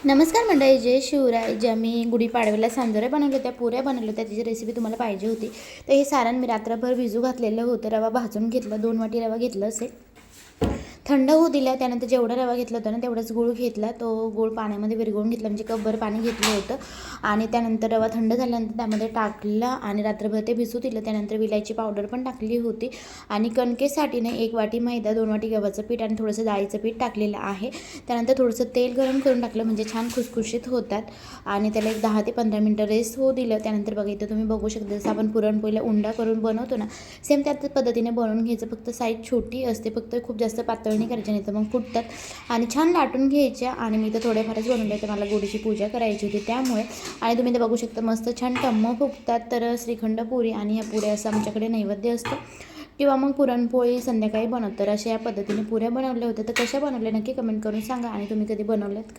नमस्कार मंडळी, जय शिवराय. ज्या मी गुढीपाडव्याला सांजोऱ्या बनवल्या होत्या, पुऱ्या बनवल्या होत्या, त्याची रेसिपी तुम्हाला पाहिजे होती. तर हे सारण मी रात्रभर भिजू घातलेलं होतं. रवा भाजून घेतला, 2 वाटी रवा घेतला असेल, थंड होऊ दिला. त्यानंतर जेवढा रवा घेतला होता ना तेवढाच गूळ घेतला. तो गूळ पाण्यामध्ये विरघळून घेतला, म्हणजे कपभर पाणी घेतलं होतं. आणि त्यानंतर रवा थंड झाल्यानंतर त्यामध्ये टाकला आणि रात्रभर ते भिजू दिलं. त्यानंतर विलायची पावडर पण टाकली होती. आणि कणकेसाठी 1 वाटी मैदा, 2 वाटी गव्हाचं पीठ आणि थोडंसं डाळीचं पीठ टाकलेलं आहे. त्यानंतर थोडंसं तेल गरम करून टाकलं, म्हणजे छान खुसखुशीत होतात. आणि त्याला एक 10 ते 15 मिनटं रेस्ट होऊ दिलं. त्यानंतर बघा इथं तुम्ही बघू शकता, जसं आपण पुरणपोळीला उंडा करून बनवतो ना, सेम त्याच पद्धतीने बनवून घ्यायचं. फक्त साईज छोटी असते, फक्त खूप जास्त पातळ नाही करायच्या, नाही तर मग फुटतात. आणि छान लाटून घ्यायच्या. आणि मी तर थोडेफारच बनवले, तर मला गुढीची पूजा करायची होती त्यामुळे. आणि तुम्ही तर बघू शकता मस्त छान टम्म फुगतात. तर श्रीखंड पुरी आणि ह्या पुऱ्या असं आमच्याकडे नैवेद्य असतं, किंवा मग पुरणपोळी संध्याकाळी बनवतात. तर अशा या पद्धतीने पुऱ्या बनवल्या होत्या. तर कशा बनवल्या नक्की कमेंट करून सांगा. आणि तुम्ही कधी बनवल्यात?